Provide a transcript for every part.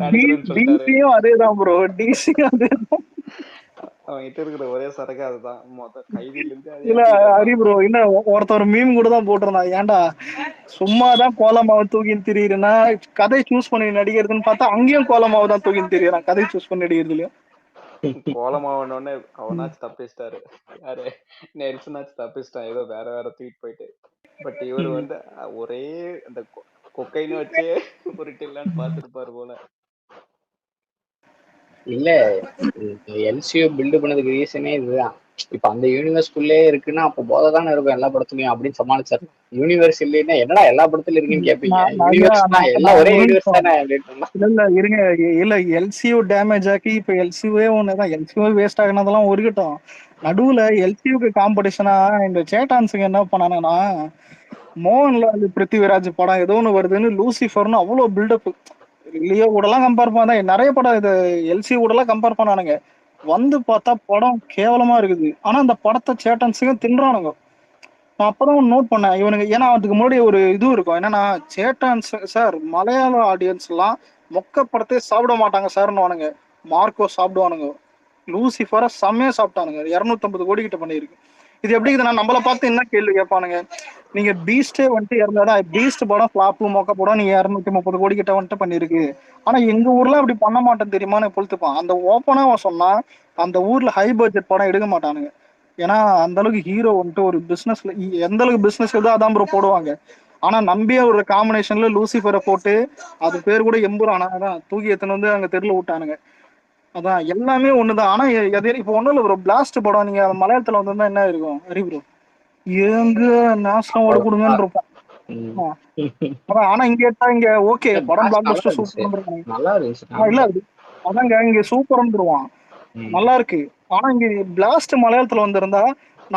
நடிக்கிறேன்னு சொல்லிட்டாரு. டிசியும் அதேதான் ப்ரோ, டிசியும் அதேதான். அவன்கிட்ட இருக்கிற ஒரே சரக்கு அதுதான். கைதில இருந்து அதே இல்ல எடுத்துக்கிட்டான். ஹரி ப்ரோ, என்ன ஒருத்தர் மீம் கூட தான் போட்டிருந்தான், ஏன்டா சும்மாதான் கோலமாவை தூக்கின்னு திரியுறேன்னா கதை சூஸ் பண்ணி நடிக்கிறதுன்னு பார்த்தா அங்கேயும் கோலமாவை தான் தூக்கின்னு திரியுறான் கதை சூஸ் பண்ணி நடிக்கிறதுலயும். கோலமாவனோடனே அவனாச்சும் தப்பிச்சிட்டாரு. யாரு நெல்சனாச்சும் தப்பிச்சிட்டான், ஏதோ வேற தூக்கிட்டு போயிட்டு. பட் இவர் வந்து ஒரே அந்த கொக்கைன்னு வச்சே உருட்டிடலான்னு பார்த்துருப்பாரு போல. இல்ல எல்சியூ பில்டு பண்ணதுக்கு ரீசனே இதுதான். இப்ப அந்த யூனிவர்ஸ்குள்ளே இருக்குன்னா அப்ப போதை தானே இருக்கும் எல்லா படத்துலயும் அப்படின்னு சமாளிச்சாரு. யூனிவர்ஸ் இல்லைன்னா என்னடா எல்லா படத்துலயும் இருக்குன்னு கேட்பீங்க. யூனிவர்ஸ்னா எல்லாம் ஒரே யூனிவர்ஸ் தானே அப்படின்னு. இல்ல இருங்க, இல்ல எல்சியூ டேமேஜ் ஆக்கி இப்ப எல்சியூவே ஒண்ணுதான், எல்சியூ வேஸ்ட் ஆகினதெல்லாம் இருக்கட்டும். நடுவுல எல்சியூக்கு காம்படிஷனா இந்த சேட்டான்ஸுங்க என்ன பண்ணானுங்கன்னா, மோகன்லால் பிருத்திவிராஜ் படம் ஏதோ ஒண்ணு வருதுன்னு லூசிஃபர்னு அவ்வளவு பில்டப், லியோ கூட எல்லாம் கம்பேர் பண்ணா நிறைய படம் இது எல்சி கூட எல்லாம் கம்பேர் பண்ணானுங்க. வந்து பார்த்தா படம் கேவலமா இருக்குது. ஆனா அந்த படத்தை சேட்டன்ஸுங்க தின்றானுங்க. நான் அப்பதான் நோட் பண்ணேன் இவனுங்க, ஏன்னா அதுக்கு முன்னாடி ஒரு இது இருக்கும் என்னன்னா, சேட்டான்ஸ் சார் மலையாள ஆடியன்ஸ் எல்லாம் மொக்க படத்தை சாப்பிட மாட்டாங்க சார்னுவானுங்க. மார்க்கோ சாப்பிடுவானுங்க, லூசிஃபரை செம்மையா சாப்பிட்டானுங்க, 250 கோடி கிட்ட பண்ணியிருக்கு. இது எப்படி இருக்குதுன்னா, நம்மள பார்த்து என்ன கேள்வி கேட்பானுங்க, நீங்க பீஸ்டே வந்துட்டு இருந்தாதான் பீஸ்ட் படம் ஃபிளாப்பு மொக்க படம் நீங்க 230 கோடி கிட்ட வந்துட்டு பண்ணிருக்கு. ஆனா எங்க ஊர்ல அப்படி பண்ண மாட்டேன் தெரியுமான்னு பொழுத்துப்பான். அந்த ஓப்பனா சொன்னா அந்த ஊர்ல ஹை பட்ஜெட் படம் எடுக்க மாட்டானுங்க. ஏன்னா அந்த அளவுக்கு ஹீரோ வந்துட்டு ஒரு பிசினஸ்ல எந்த அளவுக்கு பிசினஸ் ஏதோ அதான் ப்ரோ போடுவாங்க. ஆனா நம்பிய ஒரு காம்பினேஷன்ல லூசிஃபரை போட்டு அது பேர் கூட எம்புறானா அதான் தூக்கி எத்தனை வந்து அங்க தெருல விட்டானுங்க. அதான் எல்லாமே ஒண்ணுதான். ஆனா இப்ப ஒண்ணும் இல்ல ப்ரோ, பிளாஸ்ட் படம் நீங்க மலையாளத்துல வந்திருந்தா என்ன இருக்கும் ஹரி ப்ரோ, எங்க நேஷனோட கொடுங்கன்னு இருப்போம். அதான் ஆனா இங்க கேட்டா இங்க ஓகே படம் பிளாக் பஸ்டர் சூப்பர் நல்லா இருந்துச்சு. இல்ல அதாங்க இங்க சூப்பர்ன்றுவான், நல்லா இருக்கு. ஆனா இங்க பிளாஸ்ட் மலையாளத்துல வந்திருந்தா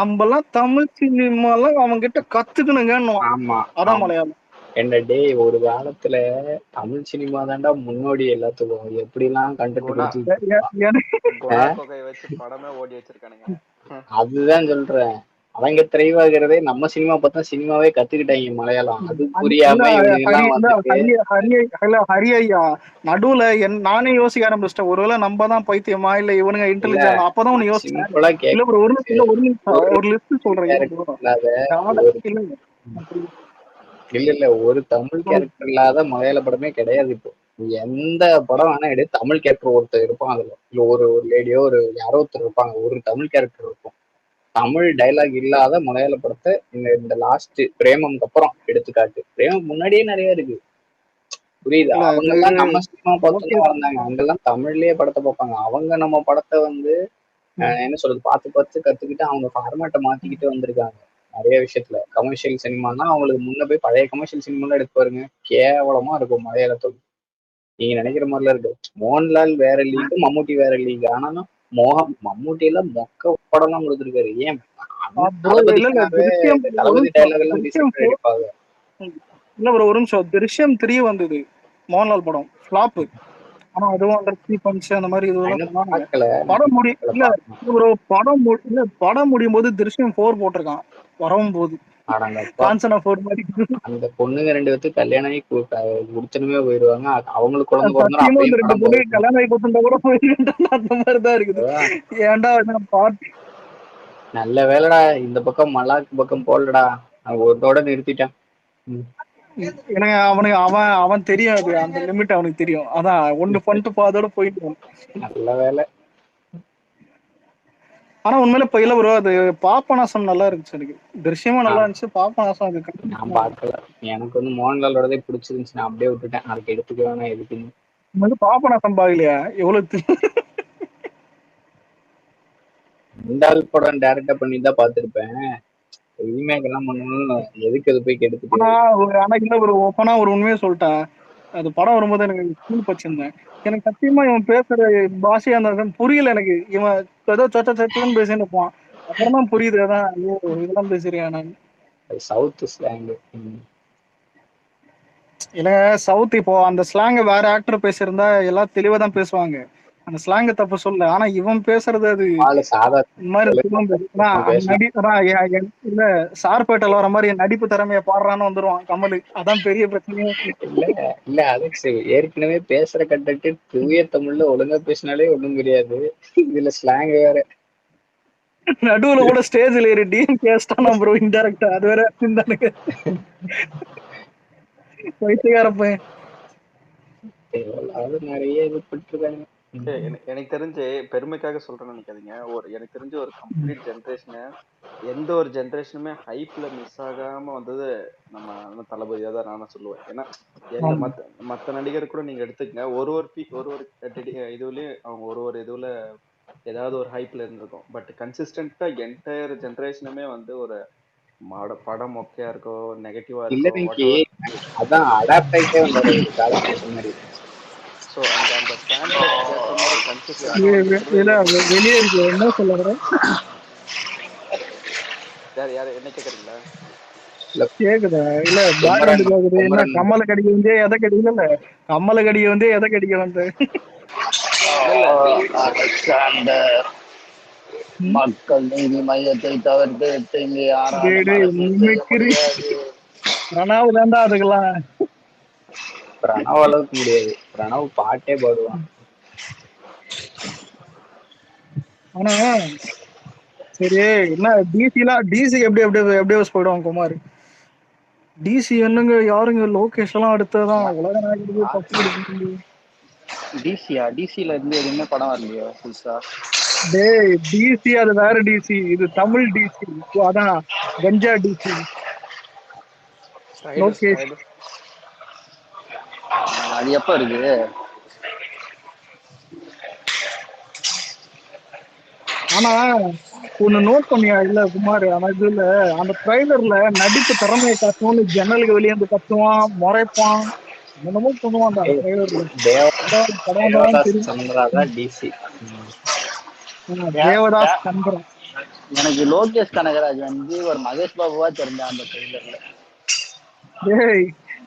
நம்ம எல்லாம் தமிழ் சினிமா எல்லாம் அவங்க கிட்ட கத்துக்கணுங்கன்னு. அதான் மலையாளம். என்ன டே, ஒரு காலத்துல தமிழ் சினிமா தாண்டா முன்னோடி எல்லாத்துக்கும். எப்படி எல்லாம் கண்டென்ட் வச்சு படமே ஓடி வச்சிருக்கானுங்க. அதுதான் சொல்றேன். அவங்க திரைவாகிறதே நம்ம சினிமா பார்த்தா சினிமாவே கத்துக்கிட்டாங்க மலையாளம். அது புரியாம ஹரி ஐயா நடுவுல நானே யோசிக்க ஆரம்பிச்சிட்டேன், ஒருவேளை நம்ம தான் பைத்தியமா இல்ல இவனுங்க இன்டெலிஜென்ட். அப்பதான் ஒண்ணு யோசிச்சேன், இல்ல ப்ரோ ஒரு லிஸ்ட் சொல்றேன். இல்ல ஒரு தமிழ் கேரக்டர் இல்லாத மலையாள படமே கிடையாது. இப்போ எந்த படம் வேணா எடு, தமிழ் கேரக்டர் ஒருத்தர் இருப்பான் அதுல, இல்ல ஒரு லேடியோ ஒரு யாரோ ஒருத்தர் இருப்பாங்க, ஒரு தமிழ் கேரக்டர் இருக்கும். தமிழ் டைலாக் இல்லாத மலையாள படத்தை இந்த லாஸ்ட் பிரேமம்க்கு அப்புறம் எடுத்துக்காட்டு. பிரேமம் முன்னாடியே நிறைய இருக்கு, புரியுது. அவங்க எல்லாம் நம்ம சினிமா பார்த்துதான் வளர்ந்தாங்க. அங்கெல்லாம் தமிழ்லயே படத்தை பார்ப்பாங்க. அவங்க நம்ம படத்தை வந்து என்ன சொல்றது பார்த்து கத்துக்கிட்டு அவங்க ஃபார்மேட்டை மாத்திக்கிட்டு வந்திருக்காங்க நிறைய விஷயத்துல. கமர்ஷியல் சினிமானா அவங்களுக்கு முன்ன போய் பழைய கமர்ஷியல் சினிமாலாம் எடுத்து பாருங்க, கேவலமா இருக்கும் மலையாளத்தோடு. நீங்க நினைக்கிற மாதிரிலாம் இருக்கு. மோகன்லால் வேற லீக், மம்முட்டி வேற லீக். ஆனாலும் மம்முட்டி எல்லாம் மொக்க படம் எல்லாம் கொடுத்துருக்காரு. ஏன் தளபதி டைலாக் எல்லாம் எடுப்பாங்க. இல்ல ப்ரோ ஒரு நிமிஷம், திருஷ்யம் 3 வந்தது மோகன்லால் படம் ஃபிளாப். ஆனா அதுவும் அந்த மாதிரி படம் முடியும் போது திருஷ்யம் 4 போட்டிருக்கான் வரவும் போது. அந்த பொண்ணுங்க 2 பேத்துக்கு கல்யாணம் ஆகி முடிச்சனுமே போயிருவாங்க. அவங்களுக்கு கல்யாணம் ஆகி கொடுத்தா கூட போயிருக்கேன் அந்த மாதிரிதான் இருக்குது. ஏன்டா நல்ல வேலைடா இந்த பக்கம் மல்லாக்கு பக்கம் போடலடா, ஒருத்தோட நிறுத்திட்டான். எனக்கு அவன் தெரியாது, அந்த லிமிட் அவனுக்கு தெரியும். அதான் ஒண்ணு பண்ணிட்டு அதோட போயிட்டு. நல்ல வேலை. ஆனா உண்மையில இப்ப இல்ல ப்ரோ, அது பாபநாசம் நல்லா இருந்துச்சு. எனக்கு திருஷ்யமும் நல்லா இருந்துச்சு, பாபநாசம் அது நான் பார்க்கல. எனக்கு வந்து மோகன்லாலோடதே பிடிச்சிருந்துச்சு, நான் அப்படியே விட்டுட்டேன். அதுக்கு எடுத்துக்க வேணாம் எதுக்குன்னு. பாபநாசம் பாக்கலையா? எவ்வளவு ரெண்டாவது படம் டைரக்டா பண்ணி தான் பார்த்திருப்பேன். ரீமேக் எல்லாம் பண்ணணும் எதுக்கு அது போய் கெடுத்துட்டு. ஆனா இல்ல ஒரு ஓப்பனா ஒரு உண்மையை சொல்லிட்டேன், அது படம் வரும்போது எனக்கு ஸ்கூல் படிச்சிருந்தேன். எனக்கு சத்தியமா இவன் பேசுற பாஷையா இருந்தா புரியல எனக்கு. இவன் ஏதோ சச்சன்னு பேசிட்டு இருப்பான், அப்புறம் தான் புரியுது அதான் இதெல்லாம் பேசுறியா. நான் சவுத் ஸ்லாங் இல்ல சவுத் இப்போ அந்த ஸ்லாங் வேற ஆக்டர் பேசியிருந்தா எல்லாம் தெளிவா தான் பேசுவாங்க. அந்த ஸ்லாங்க தப்பு சொல்ல. ஆனா இவன் பேசுறது அது ஆளு இந்த மாதிரி திரும்ப பேசலாம். இல்ல சார்பேட்டல வர மாதிரி என் நடிப்பு திறமைய பாடுறான்னு வந்துருவான் கமலு. அதான் பெரிய பிரச்சனையே. இல்ல இல்ல அலெக்ஸ், ஏற்கனவே பேசுற கண்டக்ட் தூய தமிழ்ல ஒழுங்கா பேசினாலே ஒண்ணும் கிடையாது. இதுல ஸ்லாங் வேற. நடுவுல கூட ஸ்டேஜ்ல ஏறி டீம் கேஸ்டானா ப்ரோ இன்டைரக்டா. அது வேற இருந்தானுங்க பைத்தியக்கார பையன். அது நிறைய இது பண்ணிருக்காங்க. எனக்கு தெரிஞ்சு பெருமைக்காக சொல்றேன்னு நினைக்காதீங்க. எனக்கு தெரிஞ்ச ஒரு கம்ப்ளீட் ஜென்ரேஷனை எந்த ஒரு ஜென்ரேஷனுமே ஹைப்ல மிஸ் ஆகாம வந்தது நம்ம தளபதியா தான் நானும் சொல்லுவேன். ஏன்னா எல்லா ஆமா. மத்த நடிகர் கூட நீங்க எடுத்துக்கங்க, ஒரு ஒரு இதுலயும் அவங்க ஒரு இதுல ஏதாவது ஒரு ஹைப்ல இருந்திருக்கும். பட் கன்சிஸ்டன்டா என்டையர் ஜென்ரேஷனுமே வந்து ஒரு படம் மொக்கையா இருக்கோ நெகட்டிவா இல்ல இருக்கோ வாட் வெங்கி, எவர். அதான் அடாப்ட் ஆயிட்டே வந்தாரு ஒரு காலத்துக்கு ஏத்த மாதிரி. ஸோ அந்த ஃபேன் பேஸ்க்கு ஏற்ற மாதிரி கன்சிஸ்டன்டா வந்துட்டு இல்ல இவர் தான். வெளியே இருக்கு என்ன சொல்ல வர யார் என்ன கேக்குறீங்களா? கேக்குதா? இல்ல குமரன் பேக்ரவுண்ட் கேக்குது. என்ன குமரன் கம்மல கடிக்க வந்து எதை கடிக்கல? இல்ல கம்மல கடிக்க வந்து எதை கடிக்க வந்து இல்ல அலெக்சாண்டர், ம்? மக்கள் நீதி மையத்தை தவிர்த்து இங்கு டேய் யாராலும் டேய் அரசியல் செய்ய மிமிக்ரி முடியாது. பிரணாவு தான்டா அதுக்கெல்லாம். பிரணவ் அளவுக்கு முடியாது. பிரணவ் பாட்டே பாடுவான். ஆனா சரி என்ன டிசி எப்படி எப்படி எப்படி போயிடுவான் குமார். டிசி என்னங்க யாருங்க லோகேஷ் எல்லாம் அடுத்ததான் உலக நாயகருக்கு பத்து கொடுக்கணும். டிசில இருந்து எதுவுமே படம் வரலையோ புதுசா? டேய் டிசி அது வேற டிசி, இது தமிழ் டிசி. அதான் கஞ்சா டிசி லோகேஷ். அது எப்ப இருக்கு? ஆனா ஒண்ணு நோட் பண்ணியா இல்ல குமார், ஆனா இதுல அந்த ட்ரைலர்ல நடிப்பு திறமையை காட்டணும்னு ஜன்னலுக்கு வெளியே வந்து கத்துவான் முறைப்பான் என்னமோ பண்ணுவான்டா ஏய், ட்ரைலர்ல. தேவ படம் தான் தேவதாஸ் தெரியும். சந்திரா தான் டிசி. தேவதாஸ் சந்திரன். எனக்கு லோகேஷ் கனகராஜ் வந்து ஒரு மகேஷ் பாபுவா தெரிஞ்சான் அந்த ட்ரெய்லர்ல. டேய்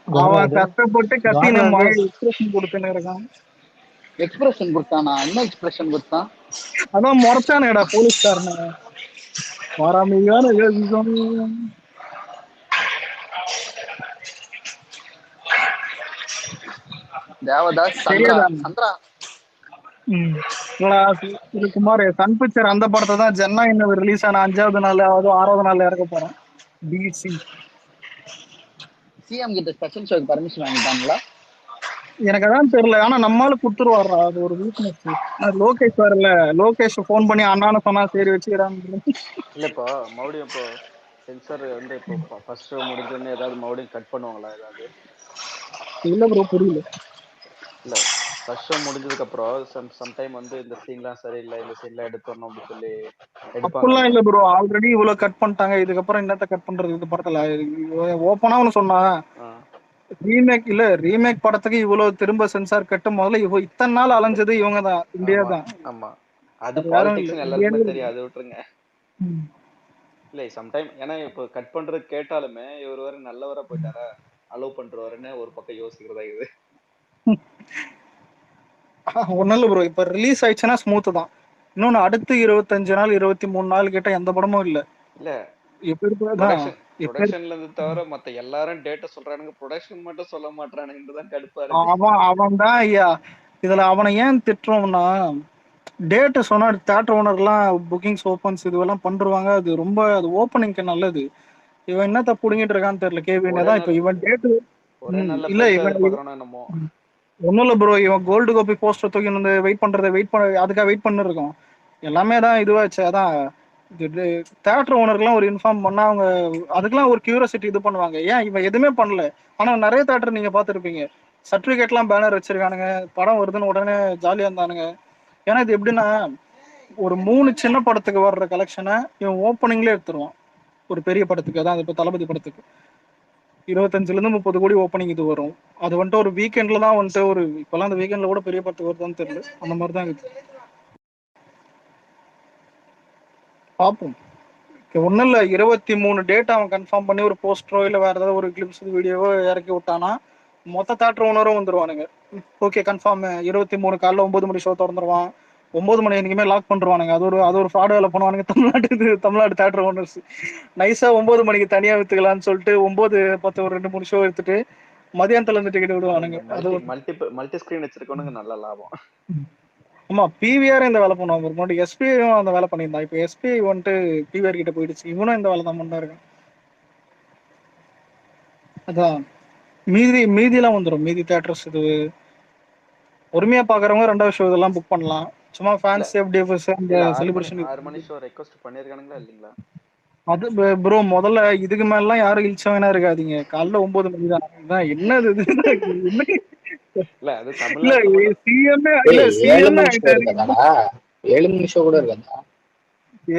அவன் யாராவது கஷ்டப்பட்டு கத்தி நம்ம யாராவது எக்ஸ்பிரஷன் கொடுத்துன்னு இருக்கான். எக்ஸ்பிரஷன் கொடுத்தானா? என்ன எக்ஸ்பிரஷன் கொடுத்தான்? அதான் முறைச்சானேடா போலீஸ்காரன வாராமையான தேவதாஸ் சந்திரா தெரியாதா? சந்திரா இது குமார் சன் பிக்சர் அந்த படத்தை தான் ஜென்னா இன்னும் ரிலீஸ் ஆன 5வது நாள் 6வது நாள்ல இறக்க போறோம். டிசி சிஎம் கிட்ட ஸ்பெஷல் ஷோக்கு பர்மிஷன் வாங்கிட்டாங்களா? எனக்கு அதான் தெரியல. ஆனா நம்மளால குடுத்துருவாரா, அது ஒரு வீக்னஸ். லோகேஷ் வரல, லோகேஷ் போன் பண்ணி அண்ணான்னு சொன்னா சரி வச்சுக்கிறாங்க. இல்ல இப்போ மறுபடியும் இப்போ சென்சார் வந்து இப்போ ஃபர்ஸ்ட் ஷோ முடிஞ்சோடனே ஏதாவது மறுபடியும் கட் பண்ணுவாங்களா ஏதாவது? இல்ல ப்ரோ புரியல. இல்ல ஃபர்ஸ்ட் ஷோ முடிஞ்சதுக்கு அப்புறம் சம்டைம் வந்து இந்த சீன்லாம் சரியில்லை, இந்த சீன்லாம் எடுத்துடணும் அப்படின்னு சொல்லி அப்படிலாம் எடுப்பாங்கல்ல. இல்ல ப்ரோ, ஆல்ரெடி இவ்வளவு கட் பண்ணிட்டாங்க. இதுக்கப்புறம் என்னத்த கட் பண்றது இந்த படத்துல? ஓப்பனா ஒண்ணு சொன்னா ரீமேக் படத்துக்கு இவ்வளவு திரும்ப சென்சார் கட்டும் முதல்ல இத்தனை நாள் அலைஞ்சது இவங்க தான், இந்தியா ஆமா தான். ஆமா, அது யாரும் இல்ல. பாலிடிக்ஸ் எல்லாருக்குமே தெரியும், அது விட்டுருங்க. இல்ல சம்டைம் ஏன்னா இப்போ கட் பண்றது கேட்டாலுமே இவர் வர நல்லவரா போயிட்டாரா அலோவ் பண்றவருன்னு ஒரு பக்கம் யோசிக்கிறதா இது. ஒன்னும் இல்ல ப்ரோ, இப்ப ரிலீஸ் ஆயிடுச்சுன்னா ஸ்மூத் தான். இன்னொன்னு அடுத்து 25 நாள் 23 நாள் கிட்ட எந்த படமும் இல்ல. இல்ல எப்ப ப்ரொடக்ஷன்ல இருந்து தவிர மத்த எல்லாரும் டேட்டா சொல்றானுங்க, ப்ரொடக்ஷன் மட்டும் சொல்ல மாட்டானுங்கன்றதான் கடுப்பா இருக்கு. அவன் தான் ஐயா. இதுல அவனை ஏன் திட்டுறோம்னா, டேட் சொன்னா தியேட்டர் ஓனர்லாம் புக்கிங்ஸ் ஓப்பன்ஸ் இதுவெல்லாம் பண்றாங்க. அது ரொம்ப அது ஓப்பனிங்க்கு நல்லது. இவன் என்னத்த புடுங்கிட்டு இருக்கான்னு தெரியல. கேவின் தான் இப்ப இவன் டேட் ஒரே நல்ல இல்ல பைசா இவன் எதிர்பார்க்கறோம்னா என்னமோ. ஒன்னும் இல்ல ப்ரோ, இவன் கோல்டு காப்பி போஸ்டர் தூக்கி வந்து வெயிட் பண்ண அதுக்காக வெயிட் பண்ணிருக்கோம். எல்லாமே தான் இதுவாச்சு. அதான் தியேட்டர் ஓனர்லாம் ஒரு இன்ஃபார்ம் பண்ணா அவங்க அதுக்கெல்லாம் ஒரு கியூரியாசிட்டி இது பண்ணுவாங்க. ஏன் இவன் எதுவுமே பண்ணல? ஆனா நிறைய தியேட்டர் நீங்க பாத்துருப்பீங்க, சர்டிபிகேட்லாம் பேனர் வச்சிருக்கானுங்க, படம் வருதுன்னு உடனே ஜாலியா இருந்தானுங்க. ஏன்னா இது எப்படின்னா, ஒரு 3 சின்ன படத்துக்கு வர்ற கலெக்ஷனை இவன் ஓப்பனிங்லேயே எடுத்துருவான். ஒரு பெரிய படத்துக்கு, அதான் இப்போ தளபதி படத்துக்கு 25 ல இருந்து 30 கோடி ஓப்பனிங் இது வரும். அது வந்துட்டு ஒரு வீக்கெண்ட்ல தான் வந்துட்டு ஒரு இப்பெல்லாம் அந்த வீக்கெண்ட்ல கூட பெரிய படத்துக்கு வருதான்னு தெரியல. அந்த மாதிரி தான் இருக்குது. பார்ப்போம். ஒன்றும் இல்லை, 23 டேட் அவன் கன்ஃபார்ம் பண்ணி ஒரு போஸ்டரோ இல்லை வேற ஏதாவது ஒரு கிளிப்ஸ் வீடியோவோ இறக்கி விட்டானா மொத்த தேட்டர் ஓனரும் வந்துருவானுங்க. ஓகே கன்ஃபார்ம் 23 காலைல 9 மணி ஷோ திறந்துருவான். 9 மணி வரைக்குமே லாக் பண்றானுங்க. அது ஒரு ஃப்ராட் வேலை பண்ணுவானுங்க தமிழ்நாடு தேட்டர் ஓனர்ஸ். நைஸா 9 மணிக்கு தனியா வித்துக்கலாம்னு சொல்லிட்டு 9, 10 ஒரு 2-3 ஷோ எடுத்துட்டு மதியானத்துல இருந்து டிக்கெட் விடுவானுங்க. அது மல்டி ஸ்கிரீன் வச்சிருக்கவனுக்கு நல்ல லாபம். ஆமா பிவிஆர் இந்த வேலை பண்ணுவாங்க. ஒரு முன்னாடி எஸ்பியும் அந்த வேலை பண்ணியிருந்தான். இப்போ எஸ்பி வந்துட்டு பிவிஆர் கிட்ட போயிடுச்சு. இவனும் இந்த வேலை தான் பண்ணா இருக்கான். அதான் மீதிலாம் வந்துடும். மீதி தேட்டர்ஸ் இது பொறுமையா பாக்குறவங்க 2வது ஷோ இதெல்லாம் புக் பண்ணலாம். சும்மா ஃபேன்ஸ் எஃப்டிஎஃப்எஸ் அந்த செலிப்ரேஷன் 6 மணி ஷோ ரெக்வெஸ்ட் பண்ணிருக்கானுங்களா இல்லீங்களா? அது ப்ரோ முதல்ல இதுக்கு மேலாம் யாரும் இழிச்சவனா இருக்காதீங்க. காலைல 9 மணி தான். என்னது இது? இல்ல அது இல்ல தமிழ்நாட்டுல சிஎம்ஏ ஏய், இல்ல 7 சிஎம்ஏ மணி ஷோ இருக்காதா? 7 மணி ஷோ கூட இருக்காதா?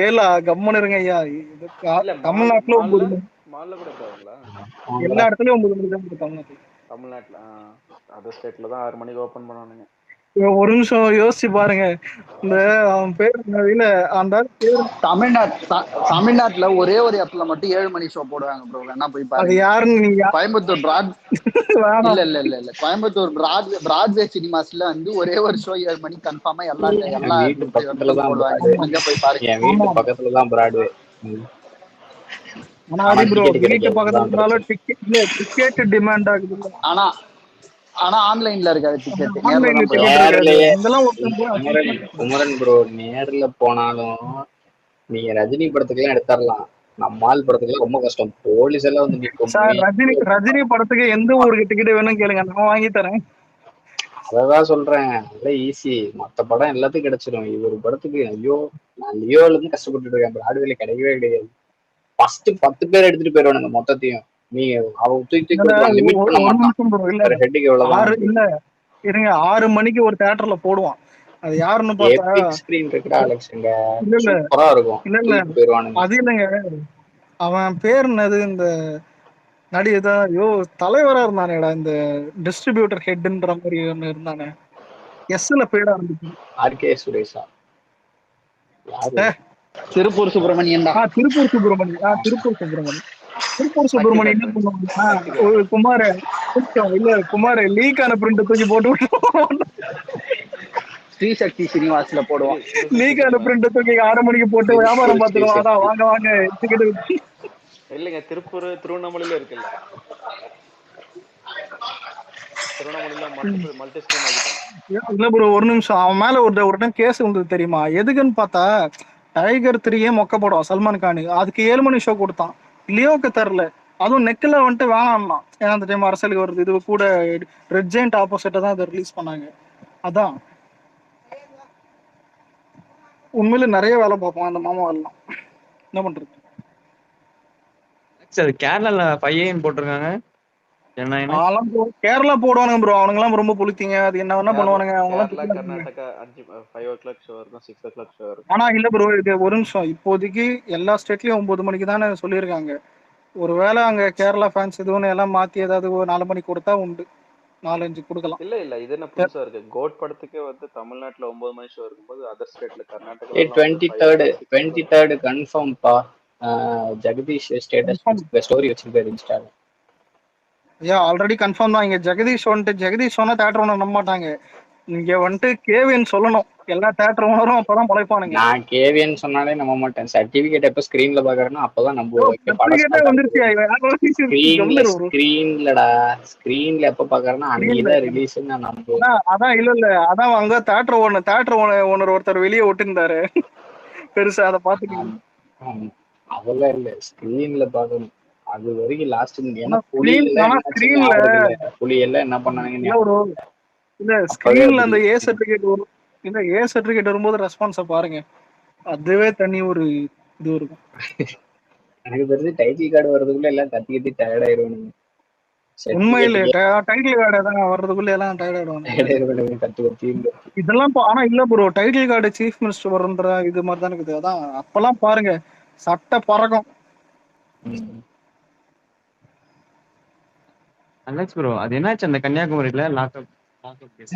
ஏலா கம்முன்னு இருங்க ஐயா. இது இல்ல தமிழ்நாட்டுல 9 மணி மால்ல கூட இருக்காங்களா? எல்லா இடத்துலயும் 9 மணி தான் இருக்கு தமிழ்நாட்டுல. அதர் ஸ்டேட்ல தான் 6 மணிக்கு ஓபன் பண்ணுவானுங்க. ஒரு நிமிஷம் யோசிச்சு பாருங்க. இந்த அவன் பேர் இல்ல அந்த பேர் தமிழ்நாட்டுல ஒரே ஒரு இடத்துல மட்டும் 7 மணி ஷோ போடுவாங்க ப்ரோ. வேணா போய் அது பாருங்க. யாருன்னு நீங்க கோயம்புத்தூர் இல்ல கோயம்புத்தூர் பிராட்வே சினிமாஸ்ல வந்து ஒரே ஒரு ஷோ 7 மணி கன்ஃபார்மா எல்லா வீட்டு பக்கத்துலதான் போடுவாங்க. முடிஞ்சா போய் பாருங்க. என் வீட்டு பக்கத்துலதான் பிராட்வே. ஆனா அது ப்ரோ வீட்டு பக்கத்துல இருந்தாலும் டிக்கெட் டிமாண்ட் ஆகுது. ஆனா ஆன்லைன்ல இருக்காது டிக்கெட். குமரன் ப்ரோ நேர்ல போனாலும் நீங்க ரஜினி படத்துக்கு எல்லாம் எடுத்துடலாம். நம்மால் படத்துக்கு ரொம்ப கஷ்டம். போலீஸ் எல்லாம் வந்து நிற்கும். ரஜினி படத்துக்கு எந்த ஊருக்கு டிக்கெட் வேணும் கேளுங்க, நான் வாங்கி தரேன். அததான் சொல்றேன், நல்ல ஈஸி. மத்த படம் எல்லாத்துக்கும் கிடைச்சிடும். இவரு படத்துக்கு ஐயோ நான் லியோல இருந்து கஷ்டப்பட்டு இருக்கேன். பிராட்வேல கிடைக்கவே கிடையாது. ஃபர்ஸ்ட் 10 பேர் எடுத்துட்டு போயிடுவானுங்க மொத்தத்தையும். நீங்க அவன் தூக்கி லிமிட் பண்ண மாட்டான். ஹெட்டுக்கு எவ்வளவு இல்ல இருங்க 6 மணிக்கு ஒரு தியேட்டர்ல போடுவான். அது யாருன்னு பார்த்தா எபிக் ஸ்கிரீன் இருக்குடா அலெக்ஸ்ங்க. சூப்பரா இருக்கும். இல்ல அது இல்லங்க, அவன் பேர் என்னது இந்த நடிகதான் ஐயோ தலைவரா இருந்தானேடா, இந்த டிஸ்ட்ரிபியூட்டர் ஹெட்ன்ற மாதிரி ஒண்ணு இருந்தானே. எஸ்ல பேடா இருந்துச்சு. ஆர்கே சுரேஷா? திருப்பூர் சுப்பிரமணியன் தான். திருப்பூர் சுப்பிரமணியன் என்ன பண்ணுவாங்க, குமார் லீக்கான பிரிண்ட் தூக்கி போட்டு ஸ்ரீசக்தி சினிமாஸ்ல போடுவான். லீக்கான பிரிண்ட் தூக்கி 6 மணிக்கு போட்டு வியாபாரம் பார்த்துருவோம். அதான் வாங்க இல்லைங்க, திருவண்ணாமலையில இருக்குல்ல, திருவண்ணாமலையில மல்டி ஸ்கிரீன் ஆகிட்டான். இல்ல ப்ரோ ஒரு நிமிஷம், அவன் மேல ஒரு டைம் கேஸ் வந்தது தெரியுமா? எதுக்குன்னு பார்த்தா டைகர் 3 மொக்க படம் சல்மான் கான், அதுக்கு 7 மணி ஷோ கொடுத்தான். லியோக்கு தரல, அதுவும் நெக்கில் வந்துட்டு வேணாம்னா. ஏன்னா அந்த டைம் அரசியலுக்கு வருது. இது கூட ரெட் ஜெயண்ட் ஆப்போசிட்டா தான் இதை ரிலீஸ் பண்ணாங்க. அதான் உண்மையில நிறைய வேலை பார்ப்போம் அந்த மாமா எல்லாம். என்ன பண்றது? கேரளால 5 போட்டிருக்காங்க. கேரளா போடுவானுங்க ப்ரோ. அவனுங்க எல்லாம் ரொம்ப புளித்தீங்க. அது என்ன வேணா பண்ணுவானுங்க அவங்க. கர்நாடகா 5 o'clock ஷோ இருக்கும், 6 o'clock ஷோ இருக்கும். ஆனா இல்ல ப்ரோ, இது ஒரு நிமிஷம், இப்போதைக்கு எல்லா ஸ்டேட்லயும் 9 மணிக்கு தானே சொல்லியிருக்காங்க. ஒருவேளை அங்க கேரளா ஃபேன்ஸ் இதுன்னு எல்லாம் மாத்தி ஏதாவது 4 மணிக்கு கொடுத்தா உண்டு, 4-5 கொடுக்கலாம். இல்ல இது என்ன புதுசா இருக்கு? கோட் படத்துக்கே வந்து தமிழ்நாட்டுல 9 மணி ஷோ இருக்கும்போது அதர் ஸ்டேட்ல கர்நாடகா 23rd கன்ஃபார்ம் பா. ஜெகதீஷ் ஸ்டேட்டஸ் ஸ்டோரி வச்சிருக்காரு இன்ஸ்டால. ஆல்ரெடி கன்ஃபார்ம் தான். இங்க ஜெகதீஷ் சொன்னா தியேட்டர் ஓனர் நம்ப மாட்டாங்க. இங்க வந்துட்டு கேவின்னு சொல்லணும். எல்லா தியேட்டர் ஓனரும் அப்பதான் பழைப்பானுங்க. நான் கேவின்னு சொன்னாலே நம்ப மாட்டேன். சர்டிபிகேட் எப்ப ஸ்கிரீன்ல பாக்குறேன்னா அப்பதான் நம்புவேன். ஸ்கிரீன்லடா, ஸ்கிரீன்ல எப்ப பாக்குறேன்னா அன்னைக்குதான் ரிலீஸ் நான் நம்புவேன். அதான் இல்ல அதான் அங்க தியேட்டர் ஓனர் ஒருத்தர் வெளியே ஒட்டிருந்தாரு பெருசா, அதை பாத்துக்கணும். அதெல்லாம் இல்ல, ஸ்கிரீன்ல பாக்கணும். அது வரைக்கும் லாஸ்ட். புலி எல்லாம் என்ன பண்ணாங்க இல்ல ஸ்கிரீன்ல அந்த ஏ சர்டிபிகேட் வரும். இல்ல ஏ சர்டிபிகேட் வரும்போது ரெஸ்பான்ஸ பாருங்க, அதுவே தனி ஒரு இது இருக்கும். எனக்கு தெரிஞ்சு டைட்டில் கார்டு வர்றதுக்குள்ள எல்லாம் கத்தி டயர்ட் ஆயிருவானுங்க. உண்மையில டைட்டில் கார்டு தான் வர்றதுக்குள்ள எல்லாம் டயர்ட் ஆயிடுவாங்க. இதெல்லாம் ஆனா இல்ல bro, title card chief minister வரும்ன்ற இது மாதிரி தான் இருக்குது. அதான் அப்பெல்லாம் பாருங்க சட்டை பறக்கும். அலெக்ஸ் ப்ரோ, அது என்னாச்சு அந்த கன்னியாகுமரியில லாக்அப் கேஸ்?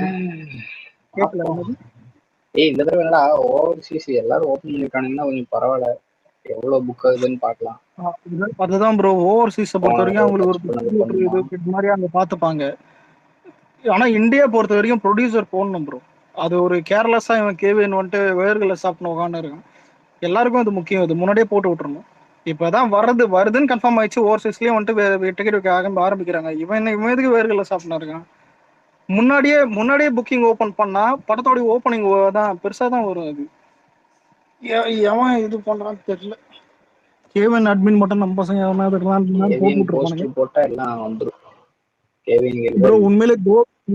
இந்த தடவை என்னடா ஓவர்சீஸ் எல்லாரும் ஓபன் பண்ணிருக்கானுங்கன்னா கொஞ்சம் பரவாயில்ல. எவ்வளவு புக் ஆகுதுன்னு பாக்கலாம். அதுதான் ப்ரோ, ஓவர்சீஸை பொறுத்த வரைக்கும் அவங்களுக்கு ஒரு மாதிரி அங்க பாத்துப்பாங்க. ஆனா இந்தியா பொறுத்த வரைக்கும் ப்ரொடியூசர் போடணும் ப்ரோ. அது ஒரு கேர்லெஸ்ஸா இவன் கேவின் வந்துட்டு வேர்களை சாப்பிட்டு உட்காந்து இருக்கான். எல்லாருக்கும் அது முக்கியம். அது முன்னாடியே போட்டு விட்டுறணும். இப்பதான் வருதுன்னு கன்ஃபார்ம் ஆயிடுச்சு. ஓவர்சீஸ்லயும் வந்துட்டு டிக்கெட் ஆரம்பிக்கிறாங்க. இவன் எதுக்கு வேர்களை சாப்பிட்டு இருக்கான்? முன்னாடியே புக்கிங் ஓபன் பண்ணா படத்தோட ஓப்பனிங் தான் பெருசா தான் வரும். அது எவன் இது பண்றான்னு தெரியல. கேவன் அட்மின் மட்டும் நம்ம பசங்க எவனாவது போட்டு கேவின் விட்டுருப்பானுங்க. போஸ்டர் போட்டா எல்லாம் வந்துரும். கேவின் ப்ரோ உண்மையிலே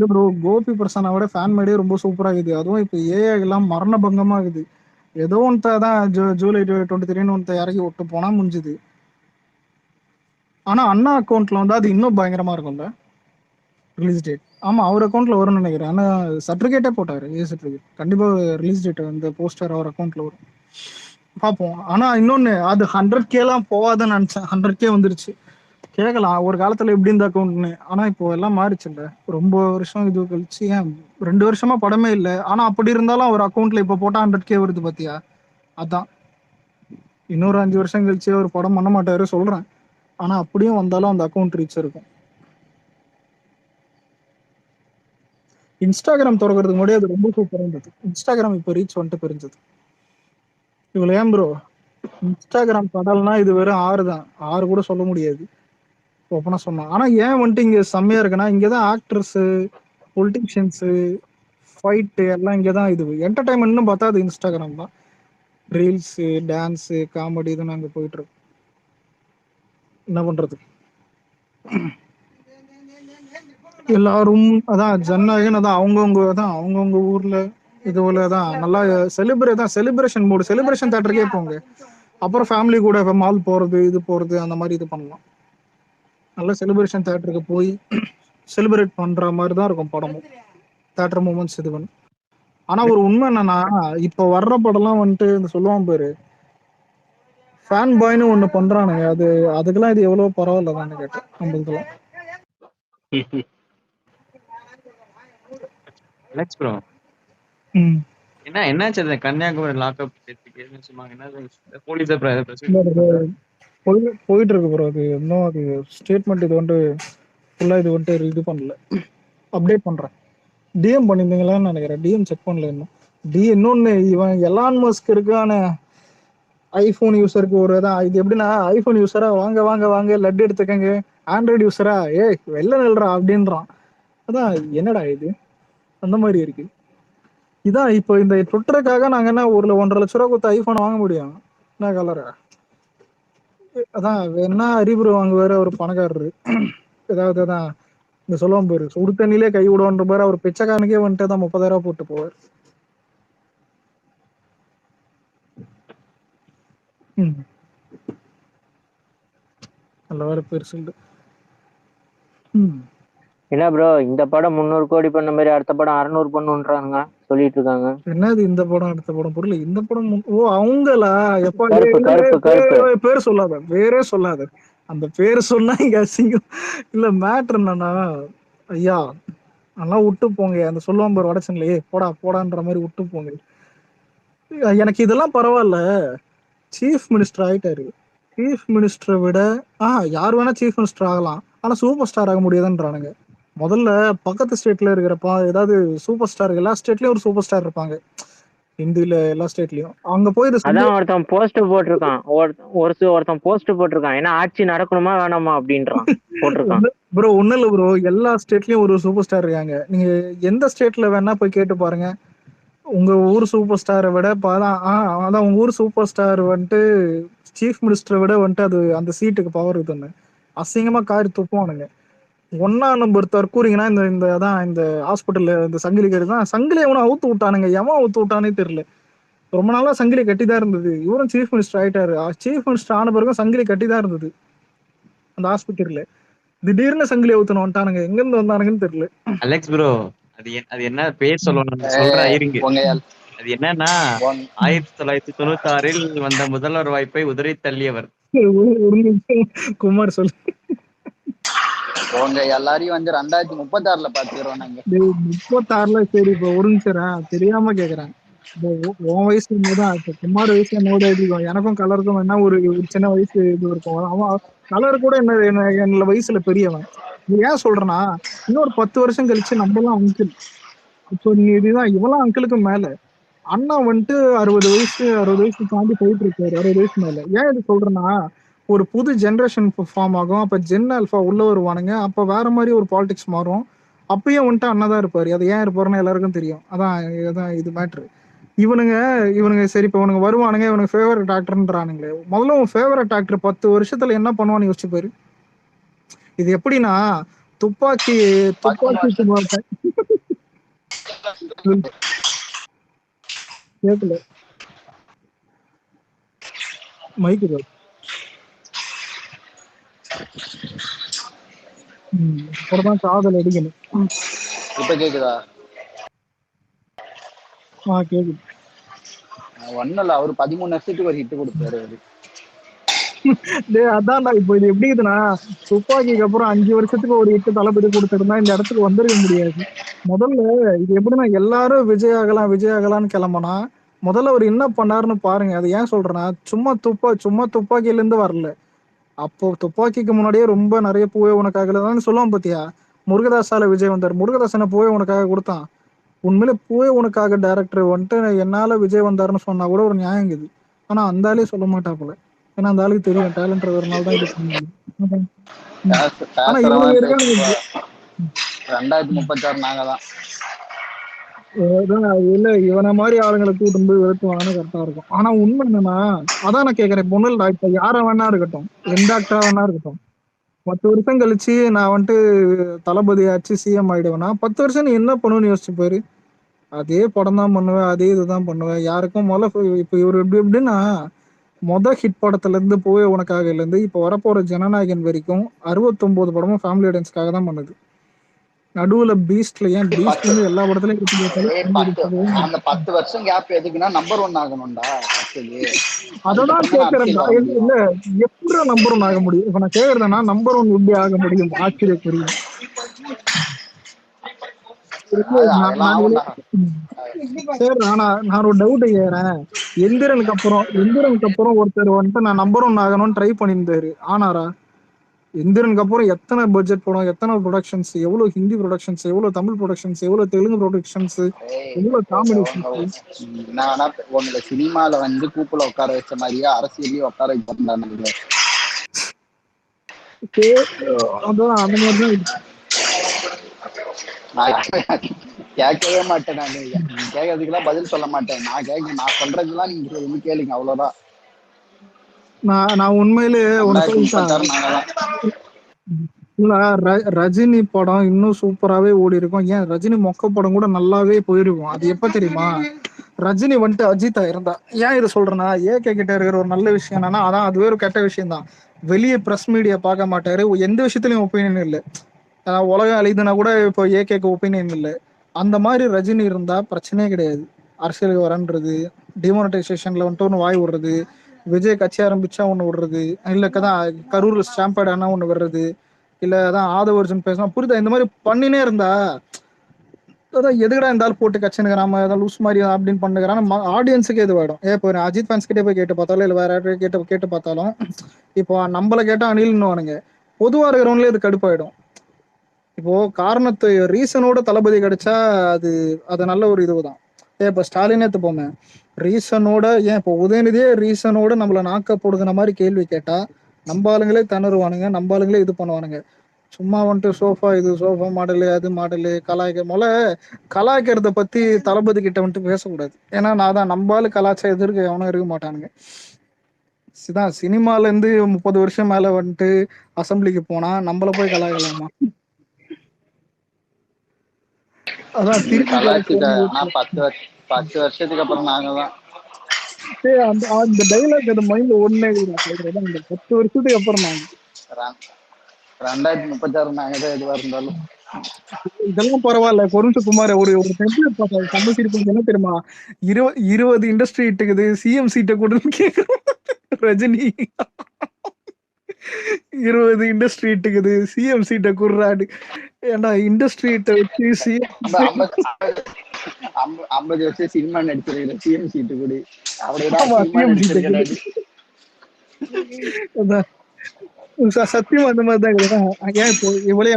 ப்ரோ கோபி பிரசனாவோட ஃபேன் மேடே ரொம்ப சூப்பரா இருக்குது. அதுவும் இப்போ ஏஐ எல்லாம் மரண பங்கமா இருக்குது. ஏதோ ஒன்று தான் ஜூலை 23 ஒன்று இறக்கி விட்டு போனா முடிஞ்சுது. ஆனா அண்ணா அக்கௌண்ட்ல வந்து அது இன்னும் பயங்கரமா இருக்கும்ல ரிலீஸ் டேட். ஆமா அவர் அக்கௌண்ட்ல வரும்னு நினைக்கிறேன். ஆனா சர்டிபிகேட்டே போட்டாரு. ஏ சர்டிபிகேட் கண்டிப்பா ரிலீஸ் டேட் அந்த போஸ்டர் அவர் அக்கௌண்ட்ல வரும். பார்ப்போம். ஆனா இன்னொன்னு அது 100K எல்லாம் போவாதுன்னு நினைச்சேன். 100K வந்துருச்சு. கேட்கலாம் ஒரு காலத்துல எப்படி இந்த அக்கௌண்ட்னு. ஆனா இப்போ எல்லாம் மாறிச்சுல்ல. ரொம்ப வருஷம் இது கழிச்சு ஏன் 2 வருஷமா படமே இல்லை. ஆனா அப்படி இருந்தாலும் ஒரு அக்கௌண்ட்ல இப்போ போட்டா 100K வருது பாத்தியா. அதான் இன்னொரு 5 வருஷம் கழிச்சு ஒரு படம் பண்ண மாட்டாரு சொல்றேன். ஆனா அப்படியும் வந்தாலும் அந்த அக்கௌண்ட் ரீச் இருக்கும். இன்ஸ்டாகிராம் திறக்கிறதுக்கு முன்னாடி அது ரொம்ப சூப்பரா இருந்தது. இன்ஸ்டாகிராம் இப்போ ரீச் வந்துட்டு பெரிஞ்சது. இவ்வளவு ஏன் ப்ரோ இன்ஸ்டாகிராம் கடல்னா இது வெறும் 6 தான். 6 கூட சொல்ல முடியாது ஓப்பனா சொன்னா. ஆனா ஏன் வந்துட்டு இங்க செம்மையா இருக்குன்னா இங்கதான் ஆக்டர்ஸ், பொலிட்டிஷியன்ஸ், ஃபைட்டு எல்லாம் இங்கதான். இது என்டர்டைன்மெண்ட்னு பார்த்தா அது இன்ஸ்டாகிராம் தான். ரீல்ஸ், டான்ஸ், காமெடி இதுன்னு அங்க போயிட்டு இருக்கு. என்ன பண்றது? எல்லாரும் அதான் ஜனநாயகன் அதான் அவங்கவுங்க ஊர்ல இது போல தான் நல்லா செலிப்ரேஷன் மூடு. செலிப்ரேஷன் தேட்டருக்கே போங்க. அப்புறம் ஃபேமிலி கூட மால் போறது இது போறது அந்த மாதிரி இது பண்ணலாம். நல்ல செலிப்ரேஷன் தேட்டருக்கு போய் செலிப்ரேட் பண்ற மாதிரி தான் இருக்கும் படமும். தேட்டர் மூமெண்ட்ஸ் இது பண்ணு. ஆனா ஒரு உண்மை என்னன்னா இப்ப வர்ற படம்லாம் வந்துட்டு இந்த சொல்லுவான் பேரு ஃபேன் பாய்னு ஒண்ணு பண்றானுங்க. அதுக்கெல்லாம் இது எவ்வளவு பரவாயில்ல தான் கேட்டேன். நம்ம இதெல்லாம் அலெக்ஸ் ப்ரோ என்னாச்சு அந்த கன்னியாகுமரி லாக்அப் சொன்னாங்க. என்ன போலீஸ் போயிட்டு இருக்கு ப்ரோ. அது இன்னும் அது ஸ்டேட்மெண்ட் இது வந்துட்டு ஃபுல்லா இது வந்துட்டு இது பண்ணல. அப்டேட் பண்றேன். டிஎம் பண்ணிருந்தீங்களான்னு நினைக்கிறேன். டிஎம் செக் பண்ணல இன்னும். இன்னொன்னு இவன் எலான் மஸ்க் இருக்கான ஐபோன் யூசருக்கு ஒரு தான் இது எப்படின்னா ஐபோன் யூசரா வாங்க வாங்க வாங்க லட்டு எடுத்துக்கங்க, ஆண்ட்ராய்டு யூசரா வெளில நில்றா அப்படின்றான். அதான் என்னடா இது அந்த மாதிரி இருக்கு. இதான் இப்போ இந்த ட்விட்டருக்காக நாங்க என்ன 1.5 லட்ச ரூபா கொடுத்து ஐபோன் வாங்க முடியும்? என்ன கலரா அதான் என்ன அறிவுரை வாங்குவாரு அவர் பணக்காரரு. ஏதாவது அதான் இந்த சொல்லுவான் பேரு சுடு தண்ணிலே கை விடுவான்ற பாரு. அவர் பிச்சைக்காரனுக்கே வந்துட்டு தான் 30,000 போட்டு போவார். நல்ல வேற பெருசு. என்ன ப்ரோ இந்த படம் 300 கோடி பண்ண மாதிரி அடுத்த படம் 600 பண்ணுன்றாங்க சொல்லிட்டு இருக்காங்க. என்னது இந்த படம் அடுத்த படம் புரியல. இந்த படம் அவங்களா எப்ப பேர் சொல்லாத, பேரே சொல்லாத. அந்த பேர் சொன்னா இங்க அசிங்கம். இல்ல மேட்ரு என்னன்னா ஐயா நல்லா விட்டு போங்க. அந்த சொல்லுவான் பாரு வடச்சன்லயே போடா போடான்ற மாதிரி விட்டு போங்க. எனக்கு இதெல்லாம் பரவாயில்ல. சீஃப் மினிஸ்டர் ஆயிட்டாரு. சீஃப் மினிஸ்டரை விட யார் வேணா சீஃப் மினிஸ்டர் ஆகலாம். ஆனா சூப்பர் ஸ்டார் ஆக முடியாதுன்றானுங்க. முதல்ல பக்கத்து ஸ்டேட்ல இருக்கிறப்ப ஏதாவது சூப்பர் ஸ்டார் எல்லா ஸ்டேட்லயும் ஒரு சூப்பர் ஸ்டார் இருப்பாங்க. இந்தியில எல்லா ஸ்டேட்லயும் அங்க போய் அதான் ஒருத்தன் போஸ்ட் போட்டிருக்கான். ஒருத்தன் போஸ்ட் போட்டிருக்கான். ஏன்னா ஆட்சி நடக்கணுமா வேணாமா அப்படின்றான் போட்டிருக்கான். ப்ரோ ஒன்னும் இல்ல ப்ரோ, எல்லா ஸ்டேட்லயும் ஒரு சூப்பர் ஸ்டார் இருக்காங்க. நீங்க எந்த ஸ்டேட்ல வேணா போய் கேட்டு பாருங்க. உங்க ஊர் சூப்பர் ஸ்டாரை விட அதான் உங்க ஊர் சூப்பர் ஸ்டார் வந்துட்டு சீஃப் மினிஸ்டரை விட வந்துட்டு அது அந்த சீட்டுக்கு பவர் இருக்குன்னு அசிங்கமா காரி துப்புவானுங்க. 1ஆம் நம்பர் தற்கூறிங்கன்னா இந்த அதான் இந்த ஹாஸ்பிட்டல்ல இந்த சங்கிலி கட்டுதான். சங்கிலி எவனும் அவுத்து விட்டானுங்க. எவன் அவுத்து விட்டானே தெரியல. ரொம்ப நாளா சங்கிலி கட்டிதான் இருந்தது. இவரும் சீஃப் மினிஸ்டர் ஆயிட்டாரு. சீஃப் மினிஸ்டர் ஆன பிறகும் சங்கிலி கட்டிதான் இருந்தது அந்த ஹாஸ்பிட்டல்ல. திடீர்னு சங்கிலி அவுத்துன்னு வந்துட்டானுங்க. எங்க இருந்து வந்தானுங்கன்னு தெரியல. அலெக்ஸ் ப்ரோ அது என்ன பேர் சொல்லணும் சொல்றேன் இருங்க. அது என்னன்னா 1996 வந்த முதல்வர் வாய்ப்பை உதறி தள்ளியவர். குமார் சொல்லு. உங்க எல்லாரையும் வந்து 2036 பாத்துக்கிறோம் நாங்க. 36 சரி இப்ப ஒரு நிமிஷம் தெரியாம கேக்குறேன். உன் வயசுல இருந்துதான் இப்ப குமார் வயசுல நோடி அடிக்கும். எனக்கும் கலருக்கும் என்ன ஒரு சின்ன வயசு இது இருக்கும். அவன் கலர் கூட என்ன வயசுல பெரியவன். நீ ஏன் சொல்றனா, இன்னொரு 10 வருஷம் கழிச்சு நம்மலாம் அங்கிள். இப்போ நீ இதுதான் இவெல்லாம் அங்கிளுக்கு மேல. அண்ணா வந்துட்டு 60 வயசு தாண்டி போயிட்டு இருக்காரு. 60 வயசு மேல. ஏன் இது சொல்றேன்னா, ஒரு புது ஜெனரேஷன் ஃபார்ம் ஆகும். அப்ப ஜென் ஆல்பா உள்ள வருவானுங்க. அப்ப வேற மாதிரி ஒரு பாலிடிக்ஸ் மாறும். அப்பயும் வந்துட்டு அண்ணா தான் இருப்பாரு. அது ஏன் இருப்பாருன்னு எல்லாருக்கும் தெரியும். அதான் இது மேட்ரு. இவனுங்க சரி இப்ப இவனுங்க வருவானுங்க. இவனுக்கு ஃபேவரட் ஆக்டர்ன்றானுங்களே. முதல்ல உன் ஃபேவரட் ஆக்டர் 10 வருஷத்துல என்ன பண்ணுவான்னு யோசிச்சு பாரு. இது எப்படின்னா துப்பாக்கி கேட்கல மைக்கு அப்புறம்தான் காதல் அடிக்கணும். இப்ப கேக்குதா? கேக்குது. ஒண்ணும் இல்ல, அவரு 13 வருஷத்துக்கு ஒரு ஹிட் கொடுத்தாரு அவரு. அதான்டா இப்போ இது எப்படி இருக்குன்னா, துப்பாக்கிக்கு அப்புறம் 5 வருஷத்துக்கு ஒரு ஹிட் தளபதி கொடுத்திருந்தா இந்த இடத்துக்கு வந்துருக்க முடியாது. முதல்ல இது எப்படின்னா எல்லாரும் விஜய் ஆகலாம்னு கிளம்புனா முதல்ல அவர் என்ன பண்ணாருன்னு பாருங்க. அது ஏன் சொல்றேன்னா, சும்மா துப்பாக்கியில இருந்து வரல. அப்போ துப்பாக்கிக்கு முன்னாடியே ரொம்ப நிறைய பூவே உனக்காகலாம் சொல்லுவான் பாத்தியா. முருகதாசால விஜய் வந்தார். முருகதாசனை பூவே உனக்காக கொடுத்தான். உண்மையிலே பூவே உனக்காக டைரக்டர் வந்துட்டு என்னால விஜய் வந்தாருன்னு சொன்னா கூட ஒரு நியாயம் இருக்குது. ஆனா அந்த ஆளே சொல்ல மாட்டாப்புல. ஏன்னா அந்த ஆளுக்கு தெரியும் டேலண்ட் வரனால தான் இது பண்ண. ஆனா இவங்க இருக்காங்க 2036 நாங்கதான் இல்ல இவனை மாதிரி ஆளுங்களை கூட்டு போய் வெளுத்துவாங்கன்னா கரெக்டா இருக்கும். ஆனா உண்மை என்னன்னா, அதான் நான் கேட்கறேன். பொண்ணுல இப்ப யார வேணா இருக்கட்டும், எந்த ஆக்டரா வேணா இருக்கட்டும், 10 வருஷம் கழிச்சு நான் வந்துட்டு தளபதி ஆச்சு சிஎம் ஆயிடுவேன்னா 10 வருஷம் நீ என்ன பண்ணுவேன்னு யோசிச்சு பாரு. அதே படம் தான் பண்ணுவேன், அதே இதுதான் பண்ணுவேன். யாருக்கும் இப்ப இவர் எப்படின்னா ஹிட் படத்துல இருந்து போய் உனக்காக இருந்து இப்ப வரப்போற ஜனநாயகன் வரைக்கும் 69 படமும் ஃபேமிலி ஆடியன்ஸ்க்காக தான் பண்ணுது. நடுவுல பீஸ்ட்ல வந்து எல்லா படத்துலயும் அந்த 10 வருஷம் கேப் எதுக்குன்னா நம்பர் 1 ஆகணும்டா. அததான் கேக்குறேன். இல்ல எப்படி நம்பர் 1 ஆக முடியும்? இப்ப நான் கேக்குறதுன்னா நம்பர் 1 எப்படி ஆக முடியும்? ஆச்சரியக்குரிய. சரி நான் ஒரு டவுட் கேக்குறேன். எந்திரனுக்கு அப்புறம் ஒருத்தர் வந்துட்டு நான் நம்பர் 1 ஆகணும்னு ட்ரை பண்ணியிருந்தாரு. ஆனாரா? எந்திரனுக்கு அப்புறம் எத்தனை பட்ஜெட் படம், எத்தனை ப்ரொடக்ஷன்ஸ், எவ்வளவு ஹிந்தி ப்ரொடக்ஷன்ஸ், எவ்வளவு தமிழ் ப்ரொடக்ஷன்ஸ், எவ்வளவு தெலுங்கு ப்ரொடக்ஷன்ஸ், எவ்வளவு காமெடி. உங்களை சினிமால வந்து கூப்புல உட்கார வச்ச மாதிரியே அரசியலையும் உட்கார வச்சிருந்தாங்க. அதான் அந்த மாதிரிதான் இருக்கு. கேட்கவே மாட்டேன். நான் கேட்கறதுக்கெல்லாம் பதில் சொல்ல மாட்டேன். நான் சொல்றதுலாம் நீங்க கேளுங்க, அவ்வளவுதான். நான் உண்மையிலே இல்ல ரஜினி படம் இன்னும் சூப்பராவே ஓடி இருக்கும். ஏன் ரஜினி மொக்க படம் கூட நல்லாவே போயிருக்கும். அது எப்ப தெரியுமா? ரஜினி வந்துட்டு அஜித்தா இருந்தா. ஏன் இது சொல்றேன்னா, ஏகே கிட்ட இருக்கிற ஒரு நல்ல விஷயம் என்னன்னா, அதான் அதுவே ஒரு கெட்ட விஷயம் தான். வெளியே பிரஸ் மீடியா பார்க்க மாட்டாரு. எந்த விஷயத்துலயும் ஒப்பீனியன் இல்லை. உலகம் அழிதுனா கூட இப்போ ஏகேக்கு ஒப்பீனியன் இல்லை. அந்த மாதிரி ரஜினி இருந்தா பிரச்சனையே கிடையாது. அரசியலுக்கு வரன்றது, டிமானிட்டைசேஷன்ல வந்துட்டு ஒன்று வாய் விடுறது, விஜய் கட்சி ஆரம்பிச்சா ஒன்று விடுறது, இல்லக்கதான் கரூர் ஸ்டாம்பேட் ஆனா ஒன்று வர்றது, இல்ல அதான் ஆதவர்ஜன் பேசலாம் புரியுதா? இந்த மாதிரி பண்ணினே இருந்தா அதான் எதுக்கடா இருந்தாலும் போட்டு கட்சினுக்கிறாம ஏதாவது லூஸ் மாதிரி அப்படின்னு பண்ணுகிறான் ஆடியன்ஸுக்கு எதுவாயிடும். இப்போ அஜித் ஃபேன்ஸ் கிட்டே போய் கேட்டு பார்த்தாலும் இல்லை வேற யார்கிட்ட கேட்டு பார்த்தாலும் இப்போ நம்மளை கேட்டா அணில்னுவானுங்க. பொதுவா இருக்கிறவங்களே இது கடுப்பாயிடும். இப்போ காரணத்தை ரீசனோட தளபதி கிடைச்சா அது நல்ல ஒரு இதுதான். இப்ப ஸ்டாலினே எடுத்துப்போமே, ரீசனோட ஏன் இப்போ உதயநிதியே ரீசனோட நம்மள நாக்க போடுகிற மாதிரி கேள்வி கேட்டா நம்ம ஆளுங்களே திணறுவானுங்க, நம்ம ஆளுங்களே இது பண்ணுவானுங்க. சும்மா வந்துட்டு சோஃபா மாடலு, அது மாடலு கலாய்க்கிறத பத்தி தளபதி கிட்ட வந்துட்டு பேசக்கூடாது. ஏன்னா நான் தான் நம்ம ஆளு கலாச்சாரம் எதிர்க்க எவனும் இருக்க மாட்டானுங்க. சினிமால இருந்து 30 வருஷம் மேல வந்துட்டு அசம்பிளிக்கு போனா நம்மள போய் கலாய்க்கலாமா? அதான் 10 வருஷத்துக்கு அப்புறம் நாங்கதான் அந்த டைலாக் அது மைண்ட்ல ஒண்ணே சொல்றேன். இந்த 10 வருஷத்துக்கு அப்புறம் நாங்க 2036 நாங்கதான் எதுவா இருந்தாலும் இதெல்லாம் பரவாயில்ல. குமார் ஒரு செம்ம சிரிப்பு என்ன தெரியுமா? 20 இண்டஸ்ட்ரி இட்டுக்குது, சிஎம் சீட்டை கூட கேக்குறோம் ரஜினி. 20 இண்டஸ்ட்ரி இருக்குது, சிஎம் சீட்டை குர்றாடு. ஏன்டா இண்டஸ்ட்ரீட்டை வச்சு சிஎம் 50 வருஷம் சினிமா நடிச்சிருக்கிற சிஎம் சீட்டு கூட அப்படியே ஆமா சினிமா சிஎம் சீட்டை நடிச்சிருக்கிறாரு. சத்தியமா அந்த மாதிரி தான் இருக்குதுன்னா. ஏன் இப்போ இவ்வளே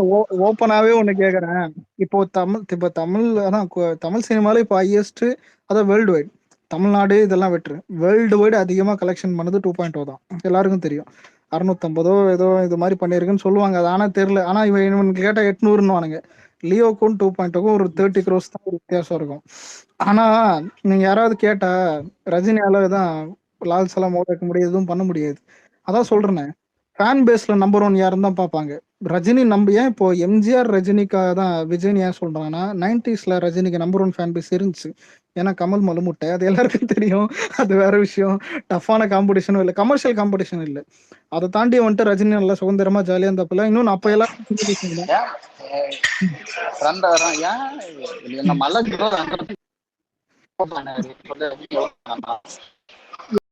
ஓப்பனாவே ஒண்ணு கேக்குறேன். இப்போ தமிழ் அதான் தமிழ் சினிமால இப்போ ஹையஸ்ட் அதான் வேர்ல்டு வைட், தமிழ்நாடு இதெல்லாம் வெற்று வேர்ல்டு வைடு அதிகமா கலெக்ஷன் பண்ணது 2.0 தான், எல்லாருக்கும் தெரியும். 650 ஏதோ இது மாதிரி பண்ணிருக்குன்னு சொல்லுவாங்க, அது ஆனா தெரியல. ஆனா இவனுக்கு கேட்டா 800ன்னு வானுங்க. லியோக்கும் 2.0க்கும் ஒரு 30 crores தான் ஒரு வித்தியாசம் இருக்கும். ஆனா நீங்க யாராவது கேட்டா ரஜினியால தான் லால் சலாம் ஓட முடியாது, எதுவும் பண்ண முடியாது. அதான் சொல்றேன், ஃபேன் பேஸ்ல நம்பர் 1 யாருன்னு தான் பார்ப்பாங்க. ரஜினி ஏன் இப்போ எம்ஜிஆர் ரஜினிக்காக தான் விஜய்னு ஏன் சொல்றாங்கன்னா 90sல ரஜினிக்கு நம்பர் 1 ஃபேன் பேஸ் இருந்துச்சு. ஏன்னா கமல் மலுமுட்டை, அது எல்லாருக்கும் தெரியும். அது வேற விஷயம். டஃப்பான காம்படிஷனும் இல்லை, கமர்ஷியல் காம்படிஷன் இல்லை. அதை தாண்டி வந்துட்டு ரஜினி நல்லா சுதந்திரமா ஜாலியா இருந்தப்பல இன்னொன்னு அப்ப எல்லாம் ஏன்